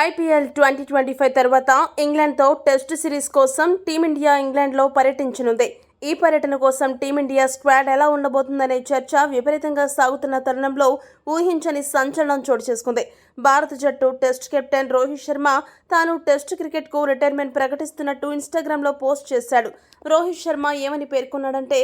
IPL 2025 తర్వాత ఇంగ్లాండ్తో test series కోసం team India ఇంగ్లాండ్లో పర్యటించనుంది. ఈ పర్యటన కోసం టీమిండియా స్క్వాడ్ ఎలా ఉండబోతుందనే చర్చ విపరీతంగా సాగుతున్న తరుణంలో ఊహించని సంచలనం చోటు చేసుకుంది. భారత జట్టు టెస్ట్ కెప్టెన్ రోహిత్ శర్మ తాను టెస్ట్ క్రికెట్కు రిటైర్మెంట్ ప్రకటిస్తున్నట్టు ఇన్స్టాగ్రామ్లో పోస్ట్ చేశాడు. రోహిత్ శర్మ ఏమని పేర్కొన్నాడంటే,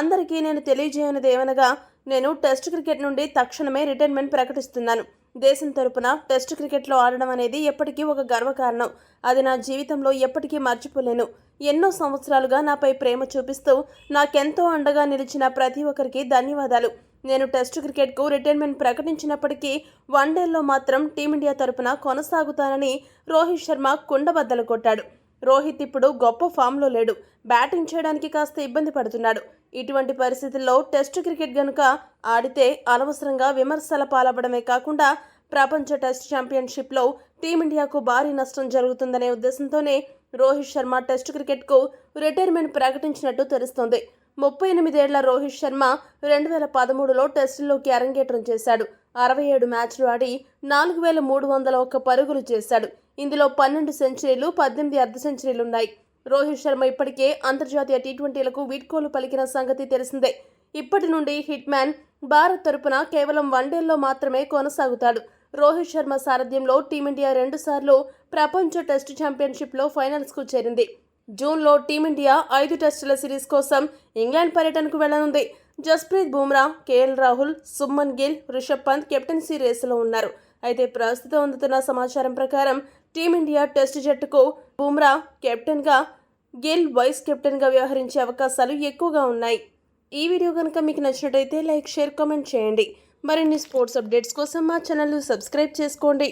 అందరికీ నేను తెలియజేయనిది ఏమనగా, నేను టెస్ట్ క్రికెట్ నుండి తక్షణమే రిటైర్మెంట్ ప్రకటిస్తున్నాను. దేశం తరపున టెస్ట్ క్రికెట్లో ఆడడం అనేది ఎప్పటికీ ఒక గర్వకారణం. అది నా జీవితంలో ఎప్పటికీ మర్చిపోలేను. ఎన్నో సంవత్సరాలుగా నాపై ప్రేమ చూపిస్తూ నాకెంతో అండగా నిలిచిన ప్రతి ఒక్కరికి ధన్యవాదాలు. నేను టెస్ట్ క్రికెట్కు రిటైర్మెంట్ ప్రకటించినప్పటికీ వన్డేల్లో మాత్రం టీమిండియా తరపున కొనసాగుతానని రోహిత్ శర్మ కుండబద్దలు కొట్టాడు. రోహిత్ ఇప్పుడు గొప్ప ఫామ్లో లేడు. బ్యాటింగ్ చేయడానికి కాస్త ఇబ్బంది పడుతున్నాడు. ఇటువంటి పరిస్థితుల్లో టెస్ట్ క్రికెట్ గనుక ఆడితే అనవసరంగా విమర్శల పాలవ్వడమే కాకుండా ప్రపంచ టెస్ట్ ఛాంపియన్షిప్లో టీమిండియాకు భారీ నష్టం జరుగుతుందనే ఉద్దేశంతోనే రోహిత్ శర్మ టెస్ట్ క్రికెట్కు రిటైర్మెంట్ ప్రకటించినట్టు తెలుస్తోంది. 38 ఏళ్ల రోహిత్ శర్మ 2013లో టెస్టుల్లోకి అరంగేట్రం చేశాడు. 67 మ్యాచ్లు ఆడి 4301 పరుగులు చేశాడు. ఇందులో 12 సెంచరీలు, 18 అర్ధ సెంచరీలున్నాయి. రోహిత్ శర్మ ఇప్పటికే అంతర్జాతీయ టీ20లకు వీడ్కోలు పలికిన సంగతి తెలిసిందే. ఇప్పటి నుండి హిట్ మ్యాన్ భారత్ తరపున కేవలం వన్డేల్లో మాత్రమే కొనసాగుతాడు. రోహిత్ శర్మ సారథ్యంలో టీమిండియా 2 సార్లు ప్రపంచ టెస్ట్ ఛాంపియన్షిప్లో ఫైనల్స్కు చేరింది. జూన్లో టీమిండియా 5 టెస్టుల సిరీస్ కోసం ఇంగ్లాండ్ పర్యటనకు వెళ్లనుంది. జస్ప్రీత్ బుమ్రా, కేఎల్ రాహుల్, సుమన్ గిల్, రిషబ్ పంత్ కెప్టెన్సీ రేసులో ఉన్నారు. అయితే ప్రస్తుతం అందుతున్న సమాచారం ప్రకారం టీమిండియా టెస్ట్ జట్టుకు బుమ్రా కెప్టెన్గా, గిల్ వైస్ కెప్టెన్గా వ్యవహరించే అవకాశాలు ఎక్కువగా ఉన్నాయి. ఈ వీడియో కనుక మీకు నచ్చినట్టయితే లైక్, షేర్, కామెంట్ చేయండి. మరిన్ని స్పోర్ట్స్ అప్డేట్స్ కోసం మా ఛానల్ను సబ్స్క్రైబ్ చేసుకోండి.